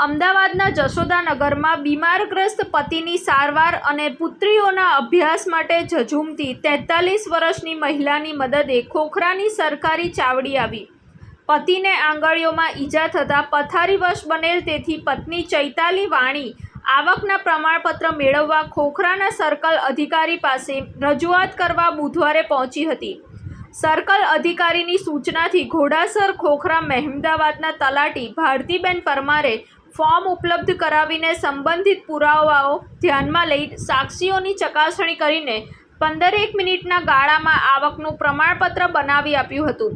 અમદાવાદના જશોદાનગરમાં બીમારગ્રસ્ત પતિની સારવાર અને પુત્રીઓના અભ્યાસ માટે ઝઝૂમતી 43 વર્ષની મહિલાની મદદે ખોખરાની સરકારી ચાવડી આવી। પતિને આંગળીઓમાં ઈજા થતાં પથારીવશ બનેલ તેથી પત્ની ચૈતાલી વાણી આવકના પ્રમાણપત્ર મેળવવા ખોખરાના સર્કલ અધિકારી પાસે રજૂઆત કરવા બુધવારે પહોંચી હતી। સર્કલ અધિકારીની સૂચનાથી ઘોડાસર ખોખરા મહેમદાવાદના તલાટી ભારતીબેન પરમારે ફોર્મ ઉપલબ્ધ કરાવીને સંબંધિત પુરાવાઓ ધ્યાનમાં લઈ સાક્ષીઓની ચકાસણી કરીને 15 મિનિટના ગાળામાં આવકનું પ્રમાણપત્ર બનાવી આપ્યું હતું।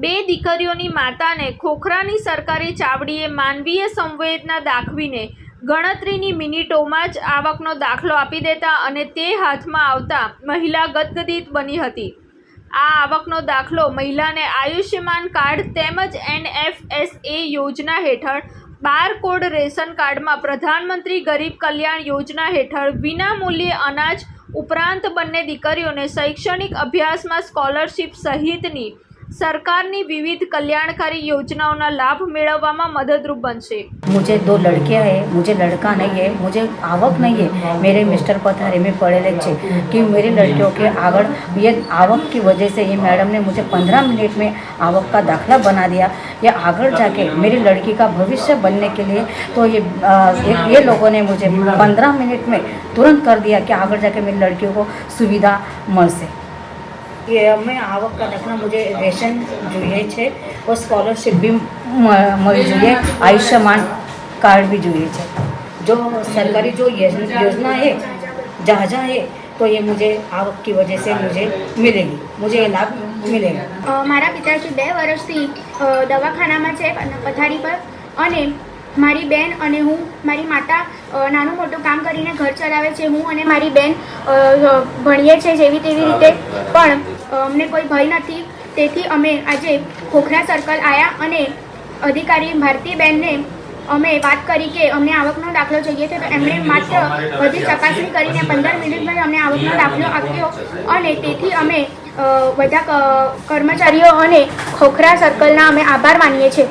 બે દીકરીઓની માતાને ખોખરાની સરકારી ચાવડીએ માનવીય સંવેદના દાખવીને ગણતરીની મિનિટોમાં જ આવકનો દાખલો આપી દેતા અને તે હાથમાં આવતા મહિલા ગદગદિત બની હતી। આ આવકનો દાખલો મહિલાને આયુષ્યમાન કાર્ડ તેમજ NFSA યોજના હેઠળ બારકોડ રેશન કાર્ડમાં પ્રધાનમંત્રી ગરીબ કલ્યાણ યોજના હેઠળ વિનામૂલ્યે અનાજ ઉપરાંત બંને દીકરીઓને શૈક્ષણિક અભ્યાસમાં સ્કોલરશિપ સહિતની सरकारनी विविध कल्याणकारी योजनाओं का लाभ मेळववामां मददरूप बनशे। मुझे 2 लड़कियां हैं, मुझे लड़का नहीं है, मुझे आवक नहीं है। मेरे मिस्टर पथारी में पड़े थे कि मेरी लड़कियों के आगड़ ये आवक की वजह से ये मैडम ने मुझे 15 मिनट में आवक का दाखला बना दिया। ये आगड़ जाके मेरी लड़की का भविष्य बनने के लिए तो ये लोगों ने मुझे 15 मिनट में तुरंत कर दिया कि आगड़ जाके मेरी लड़कियों को सुविधा મળશે। ये मैं आवक का दाखला मुझे रेशन જોઈએ છે और स्कॉलरशिप भी मળી જોઈએ, आयुष्मान कार्ड भी જોઈએ છે। जो सरकारी जो योजना है जहाँ जहाँ है तो ये मुझे आवक की वजह से मुझे मिलेगी, मुझे ये लाभ मिलेगा। मारा पिताजी 2 વર્ષથી દવાખાનામાં છે પથારી પર અને મારી બેન અને હું મારી માતા નાનું મોટું કામ કરીને ઘર ચલાવે છે। હું અને મારી બેન ભણીએ છીએ જેવી તેવી રીતે, પણ અમને કોઈ ભય નથી। તેથી અમે આજે ખોખરા સર્કલ આવ્યા અને અધિકારી ભારતીબેનને અમે વાત કરી કે અમને આવકનો દાખલો જોઈએ છે, તો એમણે માત્ર બધી ચકાસણી કરીને 15 મિનિટમાં અમને આવકનો દાખલો આપ્યો અને તેથી અમે બધા કર્મચારીઓ અને ખોખરા સર્કલના અમે આભાર માનીએ છીએ।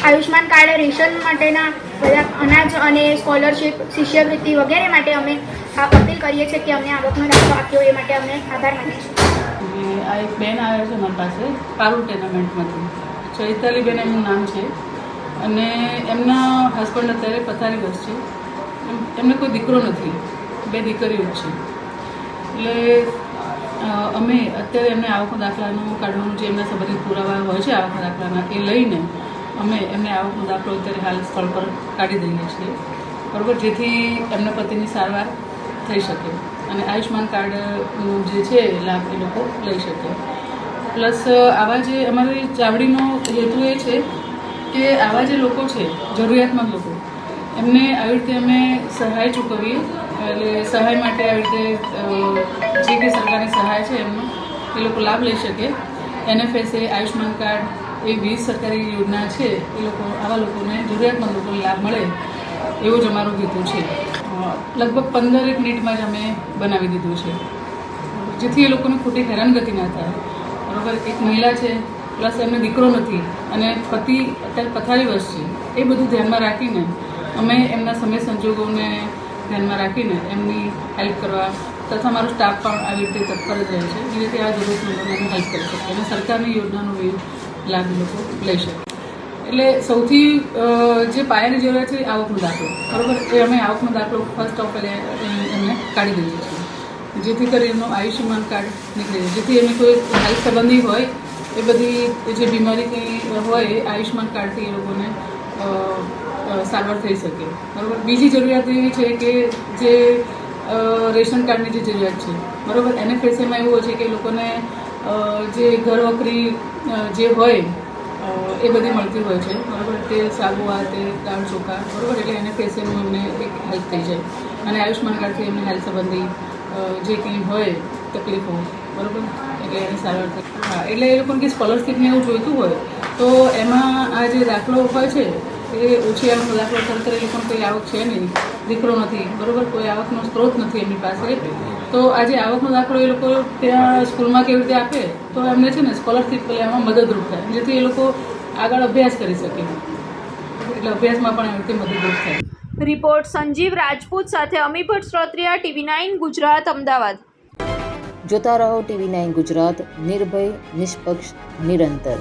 આયુષ્માન કાર્ડ રેશન માટેના બધા અનાજ અને સ્કોલરશિપ શિષ્યવૃત્તિ વગેરે માટે અમે અપીલ કરીએ છીએ કે અમને આવકનો દાખલો આપ્યો, એ માટે અમે આભાર માનીએ છીએ। આ એક બેન આવ્યા છે મારી પાસે પારુલ ટેનામેન્ટમાંથી, ચૈતાલીબેન એમનું નામ છે અને એમના હસબન્ડ અત્યારે પથારીવશ છે। એમને કોઈ દીકરો નથી, 2 દીકરીઓ જ છે। એટલે અમે અત્યારે એમને આવકનો દાખલાનું કાઢવાનું જે એમના સંબંધિત પુરાવા હોય છે આવકના દાખલાના એ લઈને અમે એમને આવકનો દાખલો અત્યારે હાલ સ્થળ પર કાઢી દઈએ છીએ, બરાબર, જેથી એમના પતિની સારવાર થઈ શકે અને આયુષ્માન કાર્ડનું જે છે લાભ એ લોકો લઈ શકે। પ્લસ આવા જે અમારી ચાવડીનો હેતુ એ છે કે આવા જે લોકો છે જરૂરિયાતમંદ લોકો એમને આવી રીતે અમે સહાય ચૂકવીએ, એટલે સહાય માટે આવી રીતે જે કંઈ સરકારની સહાય છે એમનો એ લોકો લાભ લઈ શકે। NFSA આયુષ્માન કાર્ડ એ 20 સરકારી યોજના છે, એ લોકો આવા લોકોને જરૂરિયાતમંદ લોકોને લાભ મળે એવું જ અમારું હેતુ છે। લગભગ 15 મિનિટમાં જ અમે બનાવી દીધું છે, જેથી એ લોકોને ખોટી હેરાનગતિ ના થાય, બરાબર। એક મહિલા છે પ્લસ એમને દીકરો નથી અને પતિ અત્યારે પથારીવશ છે, એ બધું ધ્યાનમાં રાખીને અમે એમના સમય સંજોગોને ધ્યાનમાં રાખીને એમની હેલ્પ કરવા તથા મારો સ્ટાફ પણ આવી રીતે તત્પર જ રહે છે, જે રીતે આ જરૂરતમંદોને અમે હેલ્પ કરી શકીએ અને સરકારની યોજનાનો લાભ લોકો લઈ શકે। એટલે સૌથી જે પાયાની જરૂરિયાત છે આવકનો દાખલો, બરાબર, એ અમે આવકનો દાખલો ફર્સ્ટ ઓફ એમને કાઢી દઈએ છીએ, જેથી કરી એમનું આયુષ્યમાન કાર્ડ નીકળે, જેથી એમની કોઈ હેલ્થ સંબંધી હોય એ બધી જે બીમારી કંઈ હોય એ આયુષ્યમાન કાર્ડથી એ લોકોને સારવાર થઈ શકે, બરાબર। બીજી જરૂરિયાત એવી છે કે જે રેશન કાર્ડની જે જરૂરિયાત છે, બરાબર, NFSAમાં એવું હોય છે કે લોકોને જે ઘર વખરી જે હોય એ બધી મળતી હોય છે, બરાબર, તે સાબુ આ તે દાળ ચોખા, બરાબર, એટલે NFSAનું એમને એક હેલ્પ થઈ જાય અને આયુષ્માન કાર્ડથી એમને હેલ્થ સંબંધી જે કંઈ હોય તકલીફો, બરાબર, એટલે એની સારવાર થાય। હા, એટલે એ લોકોને કે સ્કોલરશીપને એવું જોઈતું હોય તો એમાં આ જે દાખલો હોય છે એ ઓછી આવકનો દાખલો ખરેખર એ લોકોને કોઈ આવક છે નહીં, દીકરો નથી, બરાબર, કોઈ આવકનો સ્ત્રોત નથી એમની પાસે, તો આ જે આવકનો દાખલો એ લોકો ત્યાં સ્કૂલમાં કેવી રીતે આપે તો એમને છે ને સ્કોલરશીપ લેવામાં મદદરૂપ થાય, જેથી એ લોકો આગળ અભ્યાસ કરી શકે। એટલે અભ્યાસમાં પણ એવી રીતે મદદરૂપ થાય. રિપોર્ટ સંજીવ રાજપૂત સાથે અમી ભટ્ટ શ્રોત્રિયા, TV9 ગુજરાત, અમદાવાદ. જોતા રહો TV9 ગુજરાત, નિર્ભય, નિષ્પક્ષ, નિરંતર.